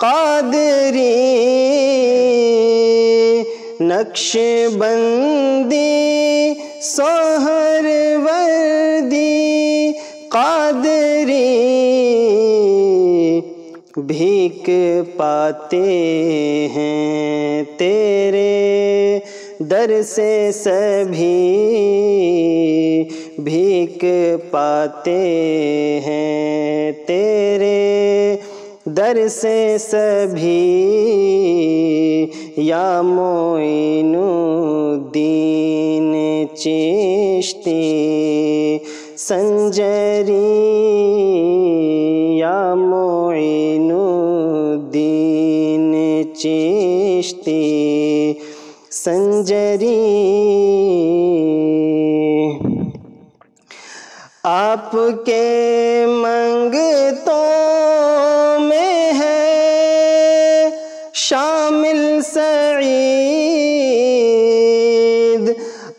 قادری نقش بندی سوہر وردی قادری بھیک پاتے ہیں تیرے در سے سبھی بھیک پاتے ہیں تیرے در سے سبھی یا معین الدین چشتی سنجری یا معین الدین چشتی سنجری آپ کے منگتوں میں ہے شامل سعید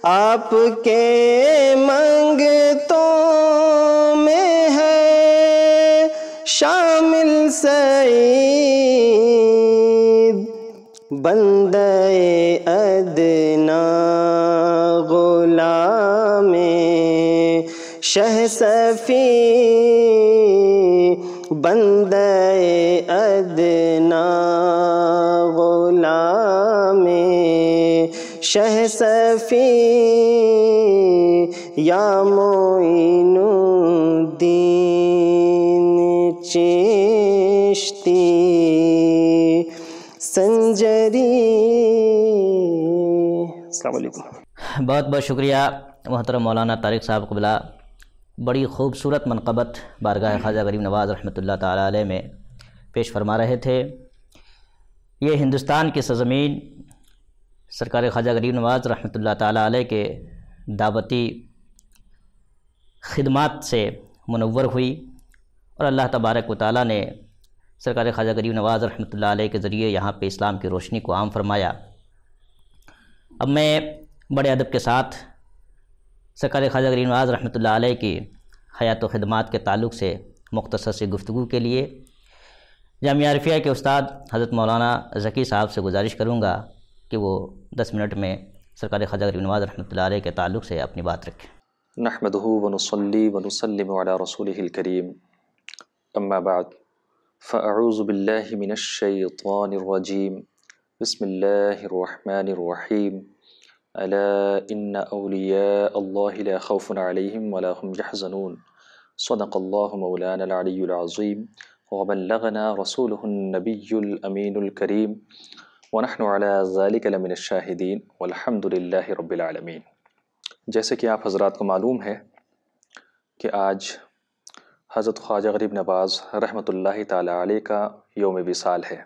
آپ کے منگتوں میں ہے شامل سعید بندہ ادنا غلام شہ صفی بندہ ادنا غلام شہ صفی یا معین الدین چشتی سنجری۔ السلام علیکم۔ بہت بہت شکریہ محترم مولانا طارق صاحب قبلہ، بڑی خوبصورت منقبت بارگاہ خواجہ غریب نواز رحمۃ اللہ تعالیٰ علیہ میں پیش فرما رہے تھے۔ یہ ہندوستان کی سرزمین سرکار خواجہ غریب نواز رحمۃ اللہ تعالیٰ علیہ کے دعوتی خدمات سے منور ہوئی اور اللہ تبارک و تعالیٰ نے سرکار خواجہ غریب نواز رحمۃ اللہ علیہ کے ذریعے یہاں پہ اسلام کی روشنی کو عام فرمایا۔ اب میں بڑے ادب کے ساتھ سرکار خواجہ غریب نواز رحمۃ اللہ علیہ کی حیات و خدمات کے تعلق سے مختصر سی گفتگو کے لیے جامعہ عارفیہ کے استاد حضرت مولانا ذکی صاحب سے گزارش کروں گا کہ وہ 10 منٹ میں سرکار خواجہ غریب نواز رحمۃ اللہ علیہ کے تعلق سے اپنی بات رکھیں۔ نحمدہ ونصلی ونسلم علی رسولہ الکریم، اما بعد فاعوذ باللہ من الشیطان الرجیم، بسم اللہ الرحمن الرحیم، الا ان اولیاء اللہ لا خوف علیہم ولا هم يحزنون، صدق اللہ مولانا العلی العظیم، وبلغنا رسولہ النبی الامین الکریم، ونحن علی ذلک لمن الشاہدین والحمد للہ رب العالمین۔ جیسے کہ آپ حضرات کو معلوم ہے کہ آج حضرت خواجہ غریب نواز رحمۃ اللہ تعالی علیہ کا یوم وصال ہے،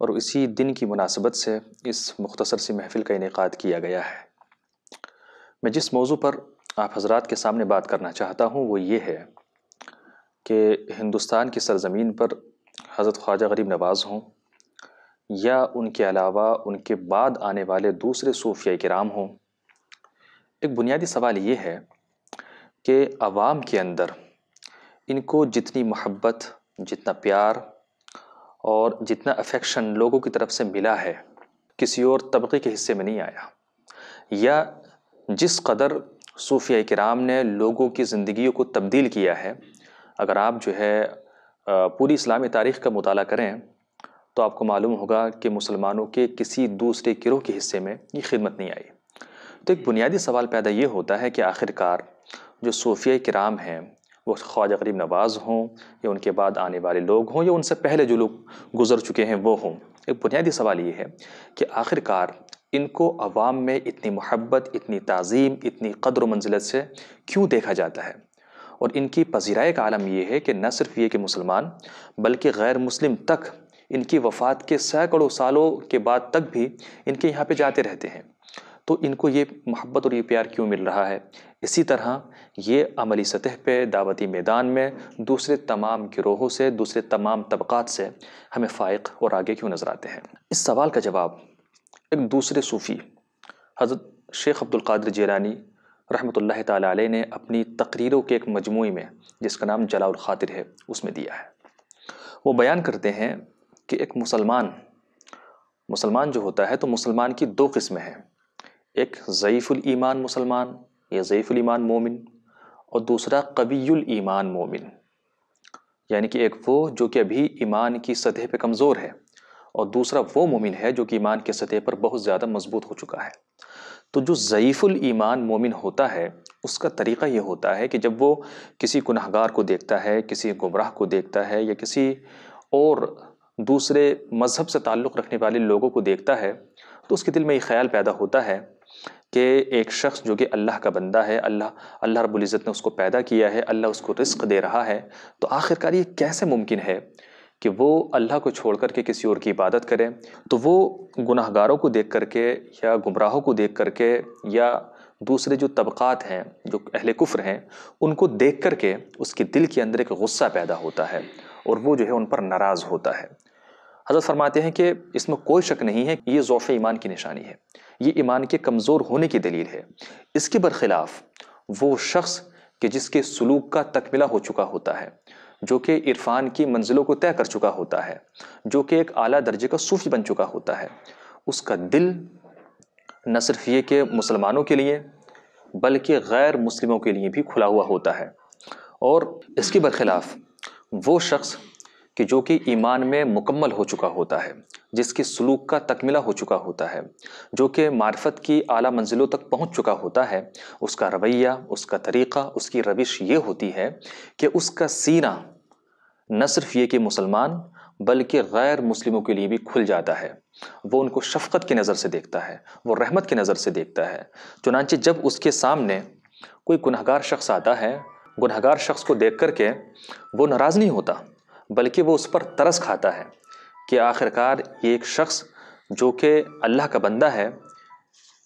اور اسی دن کی مناسبت سے اس مختصر سی محفل کا انعقاد کیا گیا ہے۔ میں جس موضوع پر آپ حضرات کے سامنے بات کرنا چاہتا ہوں وہ یہ ہے کہ ہندوستان کی سرزمین پر حضرت خواجہ غریب نواز ہوں یا ان کے علاوہ ان کے بعد آنے والے دوسرے صوفیہ کرام ہوں، ایک بنیادی سوال یہ ہے کہ عوام کے اندر ان کو جتنی محبت، جتنا پیار اور جتنا افیکشن لوگوں کی طرف سے ملا ہے کسی اور طبقے کے حصے میں نہیں آیا، یا جس قدر صوفیہ کرام نے لوگوں کی زندگیوں کو تبدیل کیا ہے، اگر آپ جو ہے پوری اسلامی تاریخ کا مطالعہ کریں تو آپ کو معلوم ہوگا کہ مسلمانوں کے کسی دوسرے گروہ کے حصے میں یہ خدمت نہیں آئی۔ تو ایک بنیادی سوال پیدا یہ ہوتا ہے کہ آخرکار جو صوفیہ کرام ہیں وہ خواجہ غریب نواز ہوں یا ان کے بعد آنے والے لوگ ہوں یا ان سے پہلے جو لوگ گزر چکے ہیں وہ ہوں، ایک بنیادی سوال یہ ہے کہ آخرکار ان کو عوام میں اتنی محبت، اتنی تعظیم، اتنی قدر و منزلت سے کیوں دیکھا جاتا ہے؟ اور ان کی پذیرائی کا عالم یہ ہے کہ نہ صرف یہ کہ مسلمان بلکہ غیر مسلم تک ان کی وفات کے سینکڑوں سالوں کے بعد تک بھی ان کے یہاں پہ جاتے رہتے ہیں۔ تو ان کو یہ محبت اور یہ پیار کیوں مل رہا ہے؟ اسی طرح یہ عملی سطح پہ دعوتی میدان میں دوسرے تمام گروہوں سے، دوسرے تمام طبقات سے ہمیں فائق اور آگے کیوں نظر آتے ہیں؟ اس سوال کا جواب ایک دوسرے صوفی حضرت شیخ عبد القادر جیلانی رحمۃ اللہ تعالیٰ علیہ نے اپنی تقریروں کے ایک مجموعے میں جس کا نام جلاء الخاطر ہے اس میں دیا ہے۔ وہ بیان کرتے ہیں کہ ایک مسلمان جو ہوتا ہے تو مسلمان کی دو قسمیں ہیں، ایک ضعیف الایمان مسلمان یا ضعیف الایمان مومن، اور دوسرا قوی الایمان مومن، یعنی کہ ایک وہ جو کہ ابھی ایمان کی سطح پہ کمزور ہے، اور دوسرا وہ مومن ہے جو کہ ایمان کی سطح پر بہت زیادہ مضبوط ہو چکا ہے۔ تو جو ضعیف الایمان مومن ہوتا ہے اس کا طریقہ یہ ہوتا ہے کہ جب وہ کسی گنہگار کو دیکھتا ہے، کسی گمراہ کو دیکھتا ہے، یا کسی اور دوسرے مذہب سے تعلق رکھنے والے لوگوں کو دیکھتا ہے، تو اس کے دل میں یہ خیال پیدا ہوتا ہے کہ ایک شخص جو کہ اللہ کا بندہ ہے، اللہ رب العزت نے اس کو پیدا کیا ہے، اللہ اس کو رزق دے رہا ہے، تو آخرکار یہ کیسے ممکن ہے کہ وہ اللہ کو چھوڑ کر کے کسی اور کی عبادت کرے؟ تو وہ گناہگاروں کو دیکھ کر کے یا گمراہوں کو دیکھ کر کے یا دوسرے جو طبقات ہیں جو اہل کفر ہیں ان کو دیکھ کر کے اس کے دل کے اندر ایک غصہ پیدا ہوتا ہے اور وہ جو ہے ان پر ناراض ہوتا ہے۔ حضرت فرماتے ہیں کہ اس میں کوئی شک نہیں ہے کہ یہ ضعف ایمان کی نشانی ہے، یہ ایمان کے کمزور ہونے کی دلیل ہے۔ اس کے برخلاف وہ شخص کہ جس کے سلوک کا تکملہ ہو چکا ہوتا ہے، جو کہ عرفان کی منزلوں کو طے کر چکا ہوتا ہے، جو کہ ایک اعلیٰ درجے کا صوفی بن چکا ہوتا ہے، اس کا دل نہ صرف یہ کہ مسلمانوں کے لیے بلکہ غیر مسلموں کے لیے بھی کھلا ہوا ہوتا ہے۔ اور اس کے برخلاف وہ شخص کہ جو کہ ایمان میں مکمل ہو چکا ہوتا ہے، جس کے سلوک کا تکملہ ہو چکا ہوتا ہے، جو کہ معرفت کی اعلیٰ منزلوں تک پہنچ چکا ہوتا ہے، اس کا رویہ، اس کا طریقہ، اس کی روش یہ ہوتی ہے کہ اس کا سینہ نہ صرف یہ کہ مسلمان بلکہ غیر مسلموں کے لیے بھی کھل جاتا ہے۔ وہ ان کو شفقت کی نظر سے دیکھتا ہے، وہ رحمت کی نظر سے دیکھتا ہے۔ چنانچہ جب اس کے سامنے کوئی گنہگار شخص آتا ہے، گنہگار شخص کو دیکھ کر کے وہ ناراض نہیں ہوتا بلکہ وہ اس پر ترس کھاتا ہے کہ آخرکار یہ ایک شخص جو کہ اللہ کا بندہ ہے،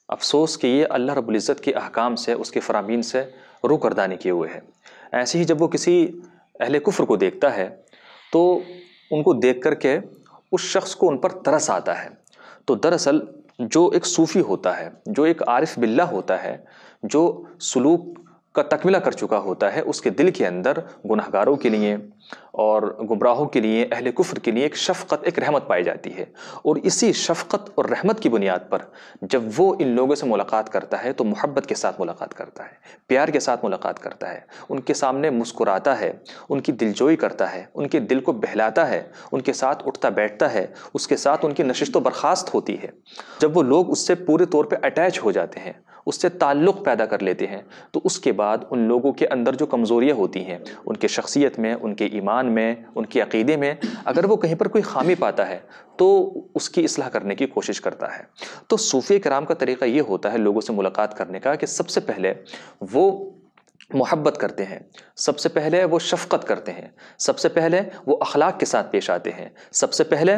افسوس کہ یہ اللہ رب العزت کے احکام سے، اس کے فرامین سے روگردانی کیے ہوئے ہے۔ ایسے ہی جب وہ کسی اہل کفر کو دیکھتا ہے تو ان کو دیکھ کر کے اس شخص کو ان پر ترس آتا ہے۔ تو دراصل جو ایک صوفی ہوتا ہے، جو ایک عارف باللہ ہوتا ہے، جو سلوک کا تکملہ کر چکا ہوتا ہے، اس کے دل کے اندر گناہگاروں کے لیے اور گمراہوں کے لیے، اہل کفر کے لیے ایک شفقت، ایک رحمت پائی جاتی ہے۔ اور اسی شفقت اور رحمت کی بنیاد پر جب وہ ان لوگوں سے ملاقات کرتا ہے تو محبت کے ساتھ ملاقات کرتا ہے، پیار کے ساتھ ملاقات کرتا ہے، ان کے سامنے مسکراتا ہے، ان کی دلجوئی کرتا ہے، ان کے دل کو بہلاتا ہے، ان کے ساتھ اٹھتا بیٹھتا ہے، اس کے ساتھ ان کی نشست و برخاست ہوتی ہے۔ جب وہ لوگ اس سے پورے طور پہ اٹیچ ہو جاتے ہیں، اس سے تعلق پیدا کر لیتے ہیں، تو اس کے بعد ان لوگوں کے اندر جو کمزوریاں ہوتی ہیں، ان کے شخصیت میں، ان کے ایمان میں، ان کے عقیدے میں، اگر وہ کہیں پر کوئی خامی پاتا ہے تو اس کی اصلاح کرنے کی کوشش کرتا ہے۔ تو صوفیہ کرام کا طریقہ یہ ہوتا ہے لوگوں سے ملاقات کرنے کا کہ سب سے پہلے وہ محبت کرتے ہیں، سب سے پہلے وہ شفقت کرتے ہیں، سب سے پہلے وہ اخلاق کے ساتھ پیش آتے ہیں، سب سے پہلے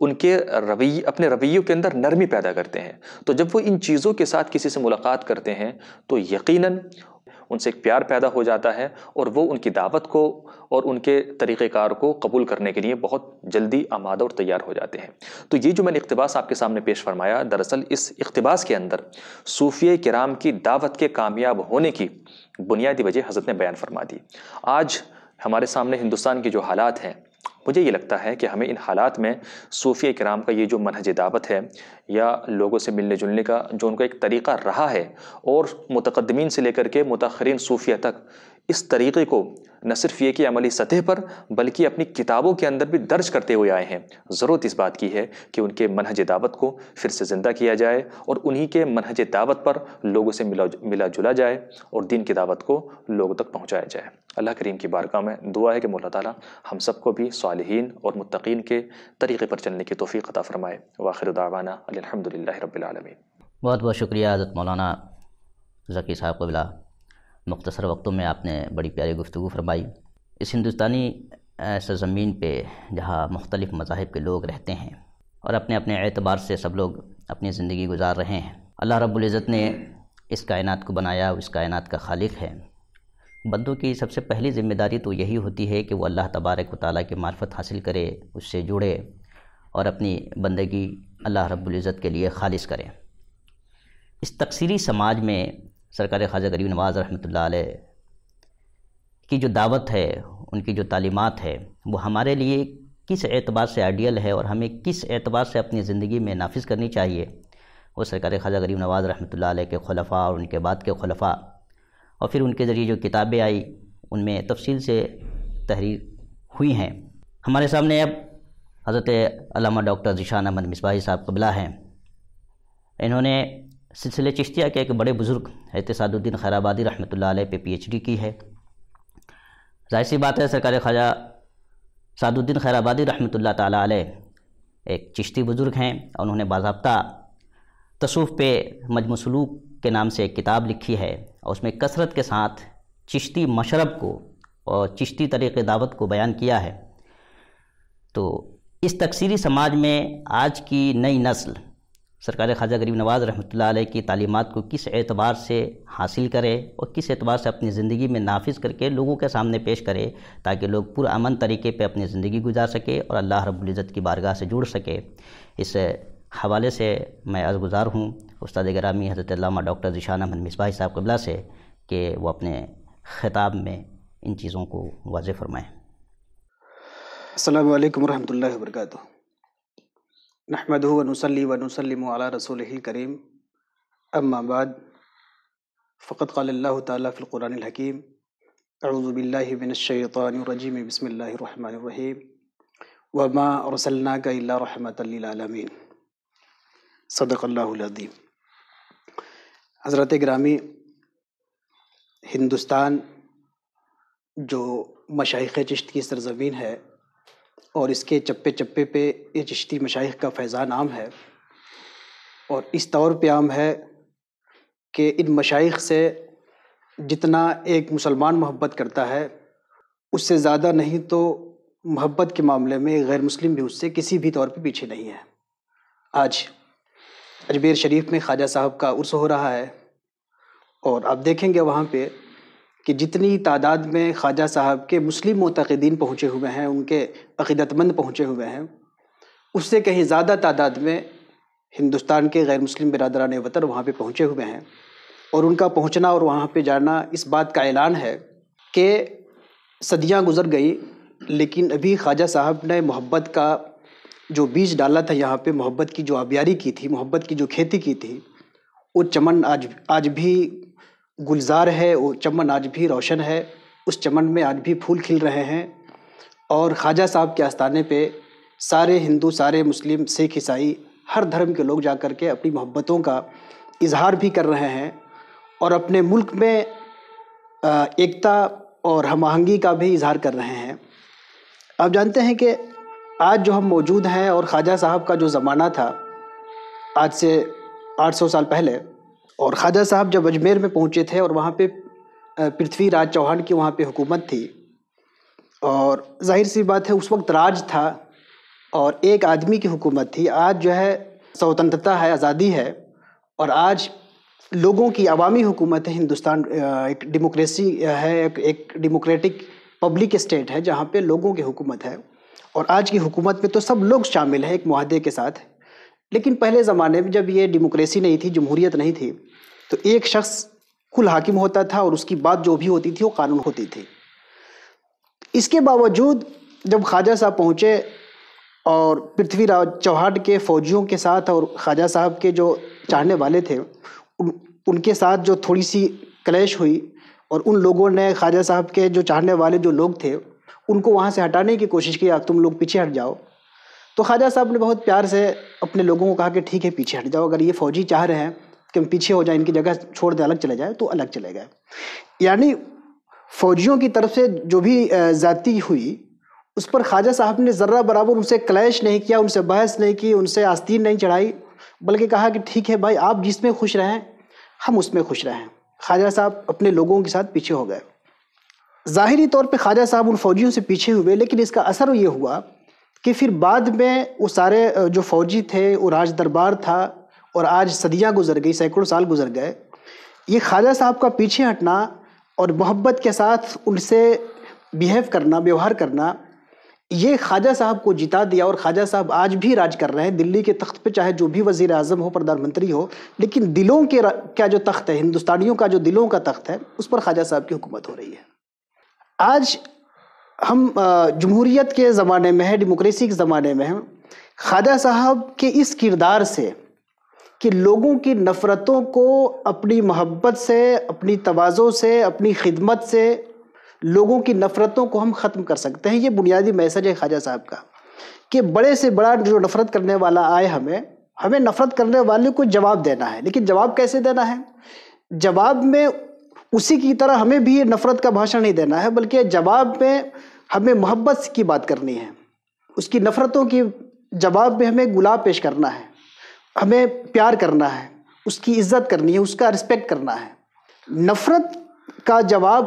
ان کے اپنے رویوں کے اندر نرمی پیدا کرتے ہیں۔ تو جب وہ ان چیزوں کے ساتھ کسی سے ملاقات کرتے ہیں تو یقیناً ان سے ایک پیار پیدا ہو جاتا ہے اور وہ ان کی دعوت کو اور ان کے طریقہ کار کو قبول کرنے کے لیے بہت جلدی آمادہ اور تیار ہو جاتے ہیں۔ تو یہ جو میں نے اقتباس آپ کے سامنے پیش فرمایا، دراصل اس اقتباس کے اندر صوفیہ کرام کی دعوت کے کامیاب ہونے کی بنیادی وجہ حضرت نے بیان فرما دی۔ آج ہمارے سامنے ہندوستان کے جو حالات ہیں، مجھے یہ لگتا ہے کہ ہمیں ان حالات میں صوفیہ کرام کا یہ جو منہج دعوت ہے یا لوگوں سے ملنے جلنے کا جو ان کا ایک طریقہ رہا ہے، اور متقدمین سے لے کر کے متاخرین صوفیہ تک اس طریقے کو نہ صرف یہ کہ عملی سطح پر بلکہ اپنی کتابوں کے اندر بھی درج کرتے ہوئے آئے ہیں، ضرورت اس بات کی ہے کہ ان کے منہج دعوت کو پھر سے زندہ کیا جائے اور انہی کے منہج دعوت پر لوگوں سے ملا جلا جائے اور دین کی دعوت کو لوگوں تک پہنچایا جائے۔ اللہ کریم کی بارگاہ میں دعا ہے کہ مولا تعالیٰ ہم سب کو بھی صالحین اور متقین کے طریقے پر چلنے کی توفیق عطا فرمائے۔ وآخر دعوانا الحمدللہ رب العالمین۔ بہت بہت شکریہ حضرت مولانا ذکی صاحب قبلہ، مختصر وقتوں میں آپ نے بڑی پیاری گفتگو فرمائی۔ اس ہندوستانی سرزمین پہ جہاں مختلف مذاہب کے لوگ رہتے ہیں اور اپنے اپنے اعتبار سے سب لوگ اپنی زندگی گزار رہے ہیں، اللہ رب العزت نے اس کائنات کو بنایا، اس کائنات کا خالق ہے۔ بندوں کی سب سے پہلی ذمہ داری تو یہی ہوتی ہے کہ وہ اللہ تبارک و تعالیٰ کی معرفت حاصل کرے، اس سے جڑے اور اپنی بندگی اللہ رب العزت کے لیے خالص کرے۔ اس تقصیری سماج میں سرکار خواجہ غریب نواز رحمۃ اللہ علیہ کی جو دعوت ہے، ان کی جو تعلیمات ہے، وہ ہمارے لیے کس اعتبار سے آئیڈیل ہے اور ہمیں کس اعتبار سے اپنی زندگی میں نافذ کرنی چاہیے، وہ سرکار خواجہ غریب نواز رحمۃ اللہ علیہ کے خلفاء اور ان کے بعد کے خلفاء اور پھر ان کے ذریعے جو کتابیں آئی ان میں تفصیل سے تحریر ہوئی ہیں۔ ہمارے سامنے اب حضرت علامہ ڈاکٹر ذیشان احمد مصباحی صاحب قبلہ ہیں۔ انہوں نے سلسلہ چشتیہ کے ایک بڑے بزرگ حضرت سعد الدین خیر آبادی رحمۃ اللہ علیہ پہ پی ایچ ڈی کی ہے۔ ظاہر سی بات ہے سرکار خواجہ سعد الدین خیر آبادی رحمۃ اللہ تعالیٰ علیہ ایک چشتی بزرگ ہیں اور انہوں نے باضابطہ تصوف پہ مجموع سلوک کے نام سے ایک کتاب لکھی ہے اور اس میں کثرت کے ساتھ چشتی مشرب کو اور چشتی طریق دعوت کو بیان کیا ہے۔ تو اس تکثیری سماج میں آج کی نئی نسل سرکار خواجہ غریب نواز رحمۃ اللہ علیہ کی تعلیمات کو کس اعتبار سے حاصل کرے اور کس اعتبار سے اپنی زندگی میں نافذ کر کے لوگوں کے سامنے پیش کرے تاکہ لوگ پرامن طریقے پہ اپنی زندگی گزار سکے اور اللہ رب العزت کی بارگاہ سے جڑ سکے، اس حوالے سے میں عرضگزار ہوں استاد گرامی حضرت علامہ ڈاکٹر ذیشان احمد مصباحی صاحب قبلہ سے کہ وہ اپنے خطاب میں ان چیزوں کو واضح فرمائیں۔ السلام علیکم ورحمۃ اللہ وبرکاتہ۔ نحمدہ ونصلی ونسلم علی رسولہ الکریم، اما بعد فقد قال اللہ تعالیٰ فی القرآن الحکیم، اعوذ باللہ من الشیطان الرجیم، بسم اللہ الرحمن الرحیم، وما ارسلناک الا رحمۃ للعالمین، صدق اللہ العظیم۔ حضرت گرامی، ہندوستان جو مشائخ چشت کی سرزمین ہے اور اس کے چپے چپے پہ یہ چشتی مشائخ کا فیضان عام ہے، اور اس طور پہ عام ہے کہ ان مشائخ سے جتنا ایک مسلمان محبت کرتا ہے اس سے زیادہ نہیں تو محبت کے معاملے میں غیر مسلم بھی اس سے کسی بھی طور پہ پیچھے نہیں ہے۔ آج اجمیر شریف میں خواجہ صاحب کا عرس ہو رہا ہے اور آپ دیکھیں گے وہاں پہ کہ جتنی تعداد میں خواجہ صاحب کے مسلم معتقدین پہنچے ہوئے ہیں، ان کے عقیدت مند پہنچے ہوئے ہیں، اس سے کہیں زیادہ تعداد میں ہندوستان کے غیر مسلم برادران وطن وہاں پہ پہنچے ہوئے ہیں، اور ان کا پہنچنا اور وہاں پہ جانا اس بات کا اعلان ہے کہ صدیاں گزر گئی لیکن ابھی خواجہ صاحب نے محبت کا جو بیج ڈالا تھا، یہاں پہ محبت کی جو آبیاری کی تھی، محبت کی جو کھیتی کی تھی، وہ چمن آج بھی گلزار ہے، وہ چمن آج بھی روشن ہے، اس چمن میں آج بھی پھول کھل رہے ہیں، اور خواجہ صاحب کے آستانے پہ سارے ہندو، سارے مسلم، سکھ، عیسائی، ہر دھرم کے لوگ جا کر کے اپنی محبتوں کا اظہار بھی کر رہے ہیں اور اپنے ملک میں ایکتا اور ہم آہنگی کا بھی اظہار کر رہے ہیں۔ آپ جانتے ہیں کہ آج جو ہم موجود ہیں اور خواجہ صاحب کا جو زمانہ تھا آج سے 800 سال پہلے، اور خواجہ صاحب جب اجمیر میں پہنچے تھے اور وہاں پہ پرتھوی راج چوہان کی وہاں پہ حکومت تھی، اور ظاہر سی بات ہے اس وقت راج تھا اور ایک آدمی کی حکومت تھی۔ آج جو ہے سوتنترتا ہے، آزادی ہے، اور آج لوگوں کی عوامی حکومت ہے۔ ہندوستان ایک ڈیموکریسی ہے، ایک ڈیموکریٹک پبلک اسٹیٹ ہے جہاں پہ لوگوں کی حکومت ہے، اور آج کی حکومت میں تو سب لوگ شامل ہیں ایک معاہدے کے ساتھ۔ لیکن پہلے زمانے میں جب یہ ڈیموکریسی نہیں تھی، جمہوریت نہیں تھی، تو ایک شخص کل حاکم ہوتا تھا اور اس کی بات جو بھی ہوتی تھی وہ قانون ہوتی تھی۔ اس کے باوجود جب خواجہ صاحب پہنچے اور پرتھوی راج چوہان کے فوجیوں کے ساتھ اور خواجہ صاحب کے جو چاہنے والے تھے ان کے ساتھ جو تھوڑی سی کلیش ہوئی، اور ان لوگوں نے خواجہ صاحب کے جو چاہنے والے جو لوگ تھے ان کو وہاں سے ہٹانے کی کوشش کی، تم لوگ پیچھے ہٹ جاؤ۔ تو خواجہ صاحب نے بہت پیار سے اپنے لوگوں کو کہا کہ ٹھیک ہے پیچھے ہٹ جاؤ، اگر یہ فوجی چاہ رہے ہیں کہ ہم پیچھے ہو جائیں، ان کی جگہ چھوڑ دیں، الگ چلے جائیں، تو الگ چلے گئے۔ یعنی فوجیوں کی طرف سے جو بھی زیادتی ہوئی اس پر خواجہ صاحب نے ذرہ برابر ان سے کلیش نہیں کیا، ان سے بحث نہیں کی، ان سے آستین نہیں چڑھائی، بلکہ کہا کہ ٹھیک ہے بھائی، آپ جس میں خوش رہیں ہم اس میں خوش رہیں۔ خواجہ صاحب اپنے لوگوں کے ساتھ پیچھے ہو گئے۔ ظاہری طور پہ خواجہ صاحب ان فوجیوں سے پیچھے ہوئے، لیکن اس کا اثر یہ ہوا کہ پھر بعد میں وہ سارے جو فوجی تھے، وہ راج دربار تھا، اور آج صدیاں گزر گئی، سینکڑوں سال گزر گئے، یہ خواجہ صاحب کا پیچھے ہٹنا اور محبت کے ساتھ ان سے بیہیو کرنا، بیوہار کرنا، یہ خواجہ صاحب کو جتا دیا، اور خواجہ صاحب آج بھی راج کر رہے ہیں دلی کے تخت پہ، چاہے جو بھی وزیر اعظم ہو، پردھان منتری ہو، لیکن دلوں کے کا جو تخت ہے، ہندوستانیوں کا جو دلوں کا تخت ہے، اس پر خواجہ صاحب کی حکومت ہو رہی ہے۔ آج ہم جمہوریت کے زمانے میں ہیں، ڈیموکریسی کے زمانے میں ہیں، خواجہ صاحب کے اس کردار سے کہ لوگوں کی نفرتوں کو اپنی محبت سے، اپنی تواضع سے، اپنی خدمت سے لوگوں کی نفرتوں کو ہم ختم کر سکتے ہیں، یہ بنیادی میسج ہے خواجہ صاحب کا کہ بڑے سے بڑا جو نفرت کرنے والا آئے ہمیں نفرت کرنے والے کو جواب دینا ہے، لیکن جواب کیسے دینا ہے؟ جواب میں اسی کی طرح ہمیں بھی نفرت کا بھاشن نہیں دینا ہے، بلکہ جواب میں ہمیں محبت کی بات کرنی ہے، اس کی نفرتوں کی جواب میں ہمیں گلاب پیش کرنا ہے، ہمیں پیار کرنا ہے، اس کی عزت کرنی ہے، اس کا رسپیکٹ کرنا ہے۔ نفرت کا جواب،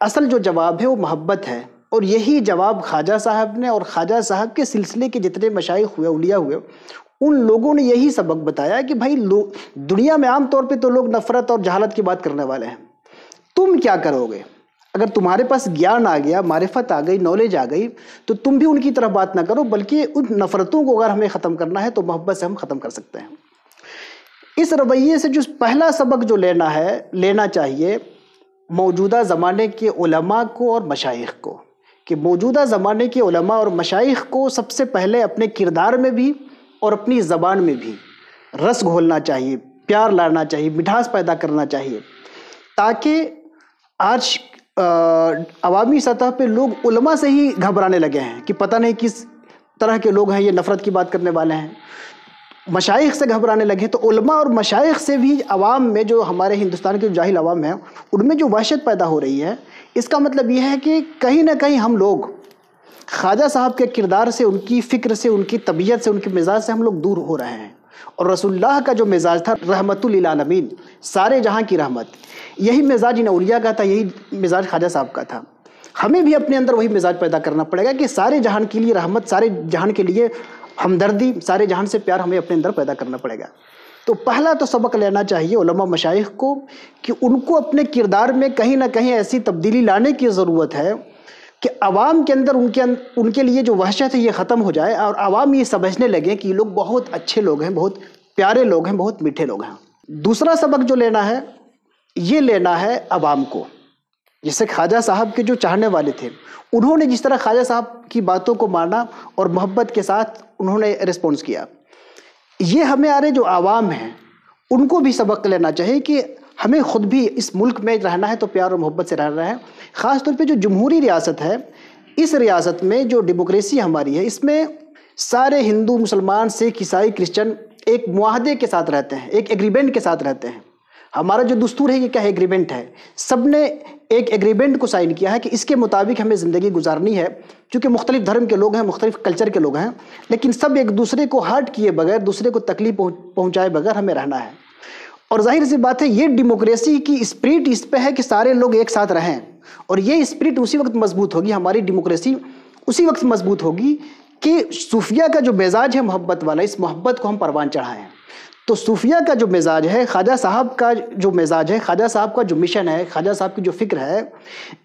اصل جو جواب ہے وہ محبت ہے، اور یہی جواب خواجہ صاحب نے اور خواجہ صاحب کے سلسلے کے جتنے مشائخ ہوئے، اولیاء ہوئے، ان لوگوں نے یہی سبق بتایا کہ بھائی دنیا میں عام طور پہ تو لوگ نفرت اور جہالت کی بات کرنے والے ہیں، تم کیا کرو گے؟ اگر تمہارے پاس گیان آ گیا، معرفت آ گئی، نالج آ گئی، تو تم بھی ان کی طرف بات نہ کرو، بلکہ ان نفرتوں کو اگر ہمیں ختم کرنا ہے تو محبت سے ہم ختم کر سکتے ہیں۔ اس رویے سے جو پہلا سبق جو لینا چاہیے موجودہ زمانے کے علماء کو اور مشائخ کو، کہ موجودہ زمانے کے علماء اور مشائخ کو سب سے پہلے اپنے کردار میں بھی اور اپنی زبان میں بھی رس گھولنا چاہیے، پیار لانا چاہیے، مٹھاس پیدا کرنا چاہیے، تاکہ آج عوامی سطح پہ لوگ علماء سے ہی گھبرانے لگے ہیں کہ پتہ نہیں کس طرح کے لوگ ہیں، یہ نفرت کی بات کرنے والے ہیں، مشائخ سے گھبرانے لگے۔ تو علماء اور مشائخ سے بھی عوام میں، جو ہمارے ہندوستان کے جاہل عوام ہیں، ان میں جو وحشت پیدا ہو رہی ہے، اس کا مطلب یہ ہے کہ کہیں نہ کہیں ہم لوگ خواجہ صاحب کے کردار سے، ان کی فکر سے، ان کی طبیعت سے، ان کے مزاج سے ہم لوگ دور ہو رہے ہیں۔ اور رسول اللہ کا جو مزاج تھا، رحمت للعالمین، سارے جہاں کی رحمت، یہی مزاج ان اولیاء کا تھا، یہی مزاج خواجہ صاحب کا تھا۔ ہمیں بھی اپنے اندر وہی مزاج پیدا کرنا پڑے گا کہ سارے جہان کے لیے رحمت، سارے جہان کے لیے ہمدردی، سارے جہان سے پیار ہمیں اپنے اندر پیدا کرنا پڑے گا۔ تو پہلا تو سبق لینا چاہیے علماء مشائخ کو کہ ان کو اپنے کردار میں کہیں نہ کہیں ایسی تبدیلی لانے کی ضرورت ہے کہ عوام کے اندر ان کے لیے جو وحشت ہے یہ ختم ہو جائے، اور عوام یہ سمجھنے لگیں کہ یہ لوگ بہت اچھے لوگ ہیں، بہت پیارے لوگ ہیں، بہت میٹھے لوگ ہیں۔ دوسرا سبق جو لینا ہے، یہ لینا ہے عوام کو، جیسے خواجہ صاحب کے جو چاہنے والے تھے، انہوں نے جس طرح خواجہ صاحب کی باتوں کو مانا اور محبت کے ساتھ انہوں نے رسپونس کیا، یہ ہمارے جو عوام ہیں ان کو بھی سبق لینا چاہیے کہ ہمیں خود بھی اس ملک میں رہنا ہے تو پیار اور محبت سے رہنا ہے۔ خاص طور پہ جو جمہوری ریاست ہے، اس ریاست میں جو ڈیموکریسی ہماری ہے، اس میں سارے ہندو، مسلمان، سکھ، عیسائی، کرسچن ایک معاہدے کے ساتھ رہتے ہیں، ایک ایگریمنٹ کے ساتھ رہتے ہیں۔ ہمارا جو دستور ہے یہ کیا ہے؟ ایگریمنٹ ہے۔ سب نے ایک ایگریمنٹ کو سائن کیا ہے کہ اس کے مطابق ہمیں زندگی گزارنی ہے، چونکہ مختلف دھرم کے لوگ ہیں، مختلف کلچر کے لوگ ہیں، لیکن سب ایک دوسرے کو ہرٹ کیے بغیر، دوسرے کو تکلیف پہنچائے بغیر ہمیں رہنا ہے۔ اور ظاہر سی بات ہے، یہ ڈیموکریسی کی اسپرٹ اس پہ ہے کہ سارے لوگ ایک ساتھ رہیں، اور یہ اسپرٹ اسی وقت مضبوط ہوگی، ہماری ڈیموکریسی اسی وقت مضبوط ہوگی کہ صوفیہ کا جو مزاج ہے محبت والا، اس محبت کو ہم پروان چڑھائیں۔ تو صوفیہ کا جو مزاج ہے، خواجہ صاحب کا جو مزاج ہے، خواجہ صاحب کا جو مشن ہے، خواجہ صاحب کی جو فکر ہے،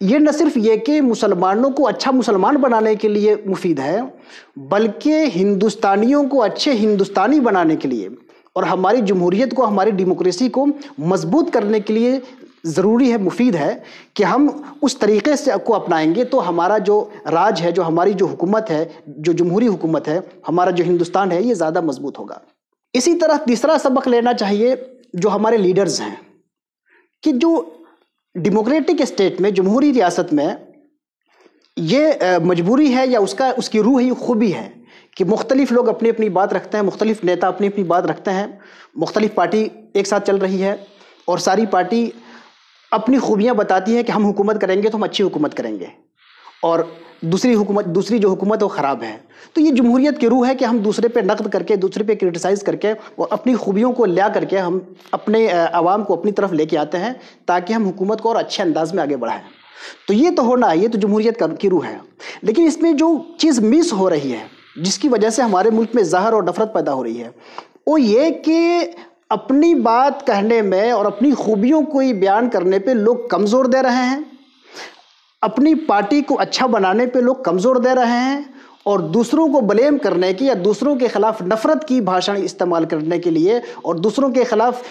یہ نہ صرف یہ کہ مسلمانوں کو اچھا مسلمان بنانے کے لیے مفید ہے، بلکہ ہندوستانیوں کو اچھے ہندوستانی بنانے کے لیے اور ہماری جمہوریت کو، ہماری ڈیموکریسی کو مضبوط کرنے کے لیے ضروری ہے، مفید ہے کہ ہم اس طریقے سے کو اپنائیں گے تو ہمارا جو راج ہے، جو ہماری جو حکومت ہے، جو جمہوری حکومت ہے، ہمارا جو ہندوستان ہے، یہ زیادہ مضبوط ہوگا۔ اسی طرح تیسرا سبق لینا چاہیے جو ہمارے لیڈرز ہیں کہ جو ڈیموکریٹک اسٹیٹ میں، جمہوری ریاست میں، یہ مجبوری ہے یا اس کی روح ہی خوبی ہے کہ مختلف لوگ اپنی اپنی بات رکھتے ہیں، مختلف نیتا اپنی اپنی بات رکھتے ہیں، مختلف پارٹی ایک ساتھ چل رہی ہے، اور ساری پارٹی اپنی خوبیاں بتاتی ہے کہ ہم حکومت کریں گے تو ہم اچھی حکومت کریں گے، اور دوسری جو حکومت ہے وہ خراب ہے۔ تو یہ جمہوریت کی روح ہے کہ ہم دوسرے پہ نقد کر کے، دوسرے پہ کرٹیسائز کر کے، اور اپنی خوبیوں کو لیا کر کے ہم اپنے عوام کو اپنی طرف لے کے آتے ہیں تاکہ ہم حکومت کو اور اچھے انداز میں آگے بڑھائیں۔ تو یہ تو ہونا ہے، یہ تو جمہوریت کی روح ہے۔ لیکن اس میں جو چیز مس ہو رہی ہے، جس کی وجہ سے ہمارے ملک میں زہر اور نفرت پیدا ہو رہی ہے، وہ یہ کہ اپنی بات کہنے میں اور اپنی خوبیوں کو بیان کرنے پہ لوگ کمزور دے رہے ہیں، اپنی پارٹی کو اچھا بنانے پہ لوگ کمزور دے رہے ہیں، اور دوسروں کو بلیم کرنے کی یا دوسروں کے خلاف نفرت کی بھاشن استعمال کرنے کے لیے اور دوسروں کے خلاف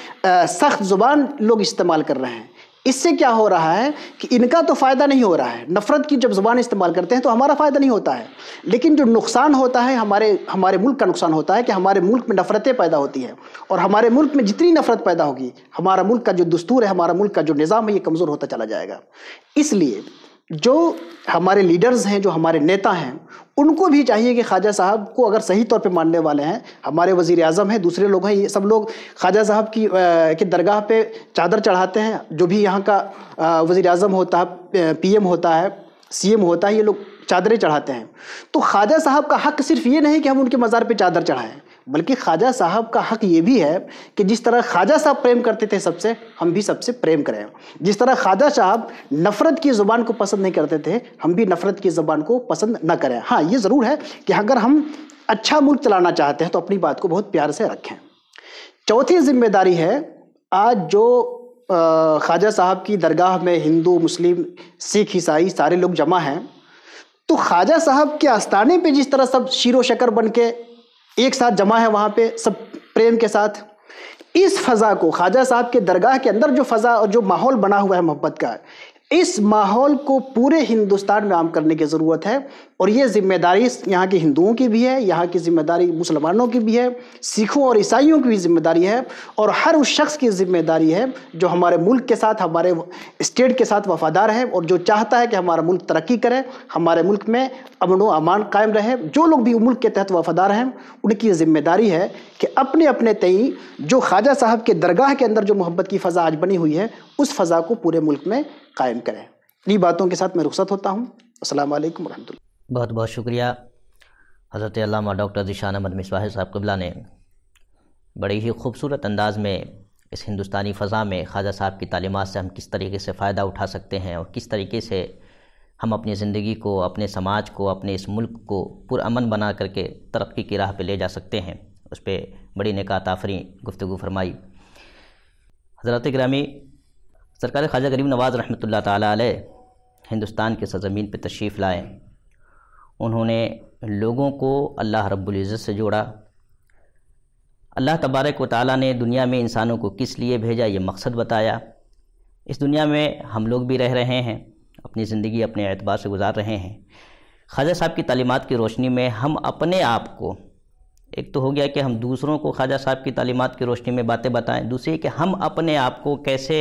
سخت زبان لوگ استعمال کر رہے ہیں۔ اس سے کیا ہو رہا ہے کہ ان کا تو فائدہ نہیں ہو رہا ہے، نفرت کی جب زبان استعمال کرتے ہیں تو ہمارا فائدہ نہیں ہوتا ہے، لیکن جو نقصان ہوتا ہے ہمارے ملک کا نقصان ہوتا ہے کہ ہمارے ملک میں نفرتیں پیدا ہوتی ہیں، اور ہمارے ملک میں جتنی نفرت پیدا ہوگی ہمارا ملک کا جو دستور ہے، ہمارا ملک کا جو نظام ہے، یہ کمزور ہوتا چلا جائے گا۔ اس لیے جو ہمارے لیڈرز ہیں، جو ہمارے نیتا ہیں، ان کو بھی چاہیے کہ خواجہ صاحب کو اگر صحیح طور پہ ماننے والے ہیں، ہمارے وزیر اعظم ہیں، دوسرے لوگ ہیں، یہ سب لوگ خواجہ صاحب کی درگاہ پہ چادر چڑھاتے ہیں، جو بھی یہاں کا وزیر اعظم ہوتا ہے، پی ایم ہوتا ہے، سی ایم ہوتا ہے، یہ لوگ چادریں چڑھاتے ہیں۔ تو خواجہ صاحب کا حق صرف یہ نہیں کہ ہم ان کے مزار پہ چادر چڑھائیں، بلکہ خواجہ صاحب کا حق یہ بھی ہے کہ جس طرح خواجہ صاحب پریم کرتے تھے سب سے، ہم بھی سب سے پریم کریں۔ جس طرح خواجہ صاحب نفرت کی زبان کو پسند نہیں کرتے تھے، ہم بھی نفرت کی زبان کو پسند نہ کریں۔ ہاں یہ ضرور ہے کہ اگر ہم اچھا ملک چلانا چاہتے ہیں تو اپنی بات کو بہت پیار سے رکھیں۔ چوتھی ذمہ داری ہے، آج جو خواجہ صاحب کی درگاہ میں ہندو، مسلم، سکھ، عیسائی سارے لوگ جمع ہیں، تو خواجہ صاحب کے آستانے پہ جس طرح سب شیر و شکر بن کے ایک ساتھ جمع ہے، وہاں پہ سب پریم کے ساتھ، اس فضا کو، خواجہ صاحب کے درگاہ کے اندر جو فضا اور جو ماحول بنا ہوا ہے محبت کا، اس ماحول کو پورے ہندوستان میں عام کرنے کی ضرورت ہے، اور یہ ذمہ داری یہاں کے ہندوؤں کی بھی ہے، یہاں کی ذمہ داری مسلمانوں کی بھی ہے، سکھوں اور عیسائیوں کی بھی ذمہ داری ہے، اور ہر اس شخص کی ذمہ داری ہے جو ہمارے ملک کے ساتھ، ہمارے اسٹیٹ کے ساتھ وفادار ہے، اور جو چاہتا ہے کہ ہمارا ملک ترقی کرے، ہمارے ملک میں امن و امان قائم رہے۔ جو لوگ بھی ملک کے تحت وفادار ہیں، ان کی ذمہ داری ہے کہ اپنے اپنے تئیں جو خواجہ صاحب کے درگاہ کے اندر جو محبت کی فضا آج بنی ہوئی ہے، اس فضا کو پورے ملک میں قائم کریں۔ انہی باتوں کے ساتھ میں رخصت ہوتا ہوں۔ السلام علیکم ورحمۃ اللہ۔ بہت بہت شکریہ حضرت علامہ ڈاکٹر ذیشان احمد مصباحی صاحب قبلہ نے بڑی ہی خوبصورت انداز میں اس ہندوستانی فضا میں خواجہ صاحب کی تعلیمات سے ہم کس طریقے سے فائدہ اٹھا سکتے ہیں، اور کس طریقے سے ہم اپنی زندگی کو، اپنے سماج کو، اپنے اس ملک کو پرامن بنا کر کے ترقی کی راہ پہ لے جا سکتے ہیں، اس پہ بڑی نکات آفریں گفتگو فرمائی۔ حضرات گرامی، سرکار خواجہ غریب نواز رحمۃ اللہ تعالیٰ علیہ ہندوستان کے سرزمین پہ تشریف لائے۔ انہوں نے لوگوں کو اللہ رب العزت سے جوڑا۔ اللہ تبارک و تعالیٰ نے دنیا میں انسانوں کو کس لیے بھیجا، یہ مقصد بتایا۔ اس دنیا میں ہم لوگ بھی رہ رہے ہیں، اپنی زندگی اپنے اعتبار سے گزار رہے ہیں۔ خواجہ صاحب کی تعلیمات کی روشنی میں ہم اپنے آپ کو، ایک تو ہو گیا کہ ہم دوسروں کو خواجہ صاحب کی تعلیمات کی روشنی میں باتیں بتائیں، دوسری کہ ہم اپنے آپ کو کیسے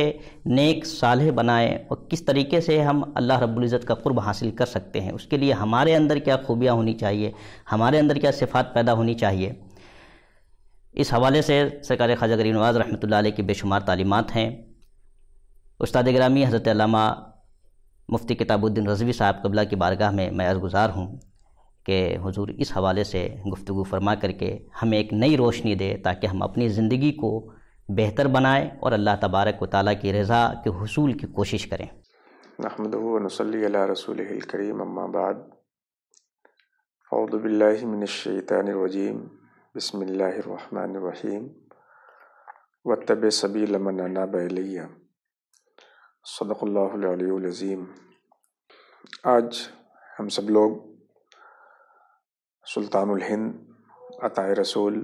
نیک صالح بنائیں، اور کس طریقے سے ہم اللہ رب العزت کا قرب حاصل کر سکتے ہیں، اس کے لیے ہمارے اندر کیا خوبیاں ہونی چاہیے، ہمارے اندر کیا صفات پیدا ہونی چاہیے۔ اس حوالے سے سرکار خواجہ غریب نواز رحمۃ اللہ علیہ کی بے شمار تعلیمات ہیں۔ استاد گرامی حضرت علامہ مفتی کتاب الدین رضوی صاحب قبلہ کی بارگاہ میں عرض گزار ہوں کہ حضور اس حوالے سے گفتگو فرما کر کے ہمیں ایک نئی روشنی دے، تاکہ ہم اپنی زندگی کو بہتر بنائیں اور اللہ تبارک و تعالیٰ کی رضا کے حصول کی کوشش کریں۔ نحمدہ و نصلی علی رسولہ الکریم، اما بعد، اعوذ باللہ من الشیطان الرجیم، بسم اللہ الرحمن الرحیم، واتبع سبیل من اناب الی، صدق اللہ العلی العظیم۔ آج ہم سب لوگ سلطان الہند عطائے رسول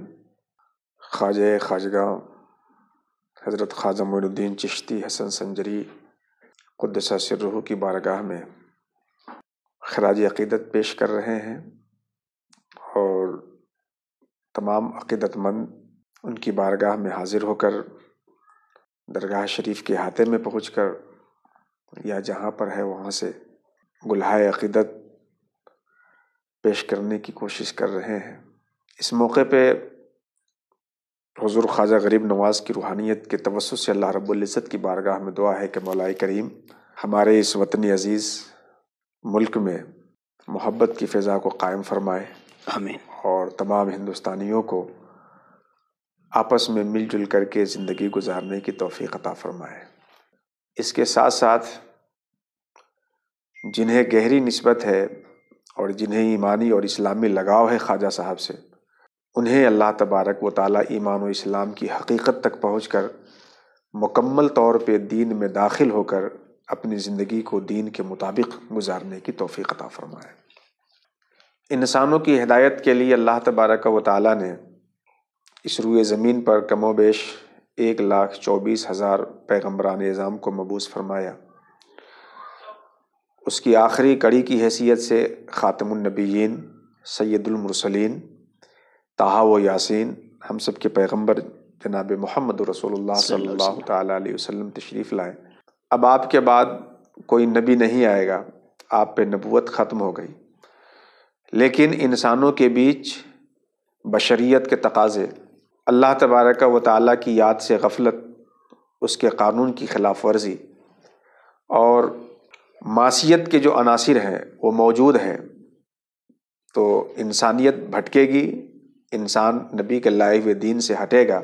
خواجگاہ حضرت خواجہ معین الدین چشتی حسن سنجری قدس سرہ کی بارگاہ میں خراج عقیدت پیش کر رہے ہیں، اور تمام عقیدت مند ان کی بارگاہ میں حاضر ہو کر درگاہ شریف کے احاطے میں پہنچ کر یا جہاں پر ہے وہاں سے گلہائے عقیدت پیش کرنے کی کوشش کر رہے ہیں۔ اس موقع پہ حضور خواجہ غریب نواز کی روحانیت کے توسط سے اللہ رب العزت کی بارگاہ میں دعا ہے کہ مولا کریم ہمارے اس وطن عزیز ملک میں محبت کی فضا کو قائم فرمائے، آمین، اور تمام ہندوستانیوں کو آپس میں مل جل کر کے زندگی گزارنے کی توفیق عطا فرمائے۔ اس کے ساتھ ساتھ جنہیں گہری نسبت ہے اور جنہیں ایمانی اور اسلامی لگاؤ ہے خواجہ صاحب سے، انہیں اللہ تبارک و تعالیٰ ایمان و اسلام کی حقیقت تک پہنچ کر مکمل طور پہ دین میں داخل ہو کر اپنی زندگی کو دین کے مطابق گزارنے کی توفیق عطا فرمائے۔ انسانوں کی ہدایت کے لیے اللہ تبارک و تعالیٰ نے اس روئے زمین پر کم و بیش 1,24,000 پیغمبران اعظام کو مبعوث فرمایا، اس کی آخری کڑی کی حیثیت سے خاتم النبیین، سید المرسلین، طٰہٰ و یاسین، ہم سب کے پیغمبر جناب محمد رسول اللہ صلی اللہ تعالیٰ علیہ وسلم تشریف لائے۔ اب آپ کے بعد کوئی نبی نہیں آئے گا، آپ پہ نبوت ختم ہو گئی، لیکن انسانوں کے بیچ بشریت کے تقاضے، اللہ تبارک و تعالیٰ کی یاد سے غفلت، اس کے قانون کی خلاف ورزی اور معصیت کے جو عناصر ہیں وہ موجود ہیں، تو انسانیت بھٹکے گی، انسان نبی کے لائے ہوئے دین سے ہٹے گا۔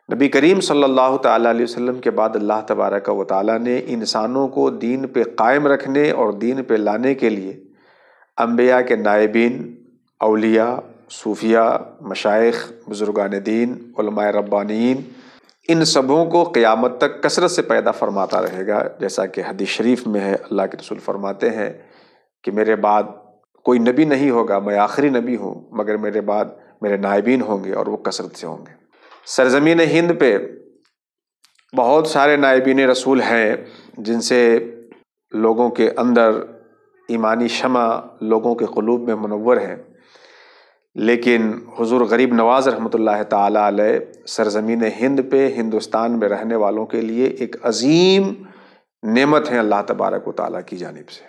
نبی کریم صلی اللہ تعالیٰ علیہ وسلم کے بعد اللہ تبارک و تعالیٰ نے انسانوں کو دین پہ قائم رکھنے اور دین پہ لانے کے لیے انبیاء کے نائبین، اولیاء، صوفیاء، مشائخ، بزرگان دین، علماء ربانیین، ان سبوں کو قیامت تک کثرت سے پیدا فرماتا رہے گا، جیسا کہ حدیث شریف میں ہے۔ اللہ کے رسول فرماتے ہیں کہ میرے بعد کوئی نبی نہیں ہوگا، میں آخری نبی ہوں، مگر میرے بعد میرے نائبین ہوں گے اور وہ کثرت سے ہوں گے۔ سرزمین ہند پہ بہت سارے نائبین رسول ہیں جن سے لوگوں کے اندر ایمانی شمع لوگوں کے قلوب میں منور ہیں، لیکن حضور غریب نواز رحمۃ اللہ تعالیٰ علیہ سرزمین ہند پہ، ہندوستان میں رہنے والوں کے لیے ایک عظیم نعمت ہے اللہ تبارک و تعالیٰ کی جانب سے۔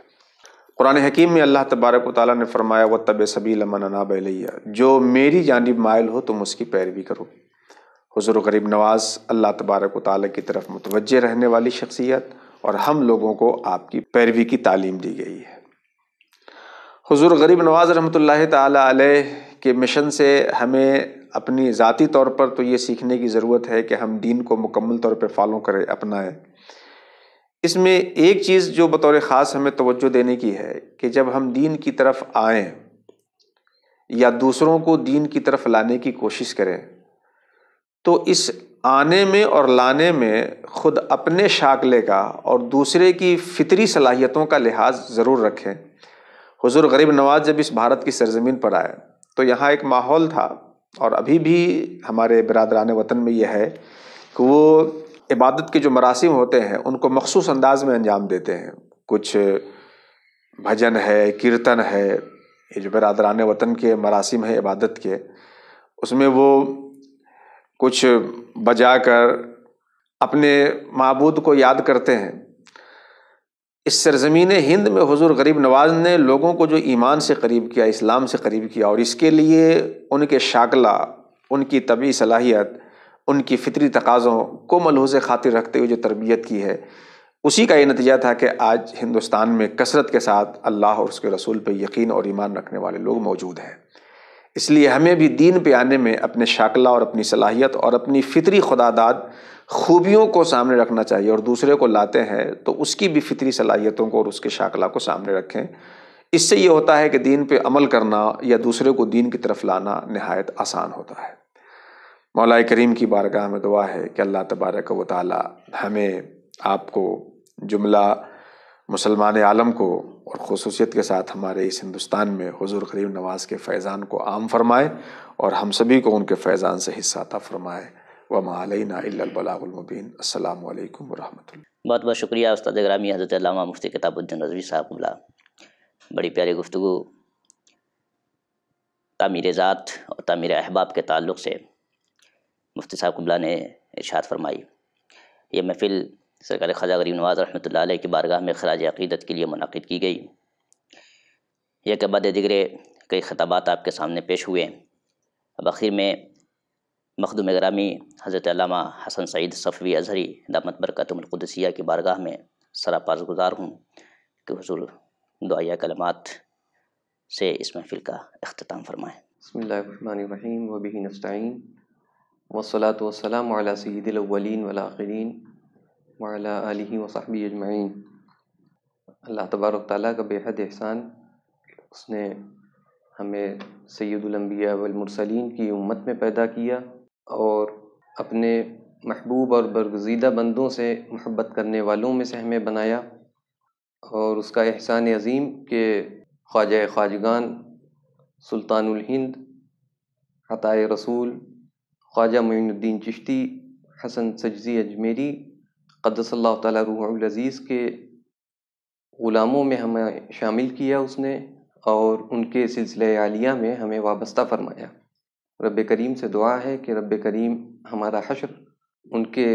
قرآن حکیم میں اللہ تبارک و تعالیٰ نے فرمایا وَاتَّبِعْ سَبِيلَ مَنْ أَنَابَ إِلَيَّ، جو میری جانب مائل ہو تم اس کی پیروی کرو۔ حضور غریب نواز اللہ تبارک و تعالیٰ کی طرف متوجہ رہنے والی شخصیت، اور ہم لوگوں کو آپ کی پیروی کی تعلیم دی گئی ہے۔ حضور غریب نواز رحمۃ اللہ تعالیٰ علیہ کے مشن سے ہمیں اپنی ذاتی طور پر تو یہ سیکھنے کی ضرورت ہے کہ ہم دین کو مکمل طور پہ فالو کریں، اپنائیں۔ اس میں ایک چیز جو بطور خاص ہمیں توجہ دینے کی ہے کہ جب ہم دین کی طرف آئیں یا دوسروں کو دین کی طرف لانے کی کوشش کریں، تو اس آنے میں اور لانے میں خود اپنے شاکلے کا اور دوسرے کی فطری صلاحیتوں کا لحاظ ضرور رکھیں۔ حضور غریب نواز جب اس بھارت کی سرزمین پر آئے تو یہاں ایک ماحول تھا، اور ابھی بھی ہمارے برادران وطن میں یہ ہے کہ وہ عبادت کے جو مراسم ہوتے ہیں ان کو مخصوص انداز میں انجام دیتے ہیں۔ کچھ بھجن ہے، کیرتن ہے، یہ جو برادران وطن کے مراسم ہیں عبادت کے، اس میں وہ کچھ بجا کر اپنے معبود کو یاد کرتے ہیں۔ اس سرزمین ہند میں حضور غریب نواز نے لوگوں کو جو ایمان سے قریب کیا، اسلام سے قریب کیا، اور اس کے لیے ان کے شاکلہ، ان کی طبعی صلاحیت، ان کی فطری تقاضوں کو ملحوظ خاطر رکھتے ہوئے جو تربیت کی ہے، اسی کا یہ نتیجہ تھا کہ آج ہندوستان میں کثرت کے ساتھ اللہ اور اس کے رسول پہ یقین اور ایمان رکھنے والے لوگ موجود ہیں۔ اس لیے ہمیں بھی دین پہ آنے میں اپنے شاکلہ اور اپنی صلاحیت اور اپنی فطری خداداد خوبیوں کو سامنے رکھنا چاہیے، اور دوسرے کو لاتے ہیں تو اس کی بھی فطری صلاحیتوں کو اور اس کے شاکلہ کو سامنے رکھیں۔ اس سے یہ ہوتا ہے کہ دین پہ عمل کرنا یا دوسرے کو دین کی طرف لانا نہایت آسان ہوتا ہے۔ مولا کریم کی بارگاہ میں دعا ہے کہ اللہ تبارک و تعالی ہمیں، آپ کو، جملہ مسلمان عالم کو، اور خصوصیت کے ساتھ ہمارے اس ہندوستان میں حضور غریب نواز کے فیضان کو عام فرمائے، اور ہم سبھی کو ان کے فیضان سے حصہ عطا فرمائے۔ وما علینا الا البلاغ المبین۔ السلام علیکم ورحمۃ اللہ۔ بہت بہت شکریہ استاد گرامی حضرت علامہ مفتی کتاب الدین رضوی صاحب قبلہ۔ بڑی پیاری گفتگو تعمیر ذات اور تعمیر احباب کے تعلق سے مفتی صاحب قبلہ نے ارشاد فرمائی۔ یہ محفل سرکار خواجہ غریب نواز رحمۃ اللہ علیہ کی بارگاہ میں خراج عقیدت کے لیے منعقد کی گئی۔ یہ کہ بعد دیگر کئی خطابات آپ کے سامنے پیش ہوئے۔ اب آخر میں مخدوم گرامی حضرت علامہ حسن سعید صفوی ازہری دامت برکاتہم القدسیہ کی بارگاہ میں سراپاس گزار ہوں کہ حضور دعائیہ کلمات سے اس محفل کا اختتام فرمائیں۔ بسم اللہ الرحمن الرحیم وبہ نستعین والصلاة والسلام علی سید الاولین والآخرین وعلی آلہ وصحبہ اجمعین۔ اللہ تبارک تعالیٰ کا بے حد احسان، اس نے ہمیں سید الانبیاء والمرسلین کی امت میں پیدا کیا اور اپنے محبوب اور برگزیدہ بندوں سے محبت کرنے والوں میں سے ہمیں بنایا، اور اس کا احسان عظیم کہ خواجہ خواجگان سلطان الہند عطائے رسول خواجہ معین الدین چشتی حسن سجزی اجمیری قدس اللہ تعالیٰ روح العزیز کے غلاموں میں ہمیں شامل کیا اس نے، اور ان کے سلسلہ عالیہ میں ہمیں وابستہ فرمایا۔ رب کریم سے دعا ہے کہ رب کریم ہمارا حشر ان کے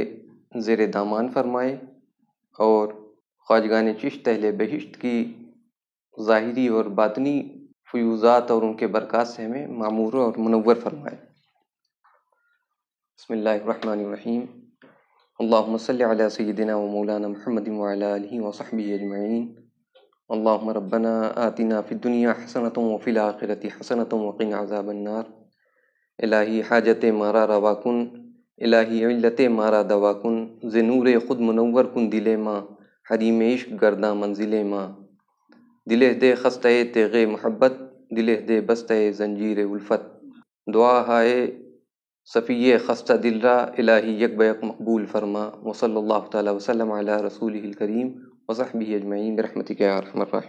زیر دامان فرمائے، اور خواجگان چشت اہل بہشت کی ظاہری اور باطنی فیوزات اور ان کے برکات سے ہمیں معمور اور منور فرمائے۔ بسم اللہ الرحمن الرحیم۔ اللہم صلی علی سیدنا و مولانا محمد وعلی آلہ وصحبہ اجمعین۔ اللہم ربنا آتنا فی الدنیا حسنۃ وفی الآخرۃ حسنۃ وقنا عذاب النار۔ الہی حاجت مارا روا کن، الہی علت مارا دوا کن، زنور خود منور کن دل ماں، حریم عشق گرداں منزل ماں۔ دلہ دے خستہ تیغ محبت، دلہ دے بستہ زنجیر الفت۔ دعا ہائے صفی خستہ دل را، الہی یک بیک مقبول فرما۔ وصلی اللہ تعالی وسلم علی رسولہ الکریم وصحبہ اجمعین برحمتک یا ارحم الراحمین۔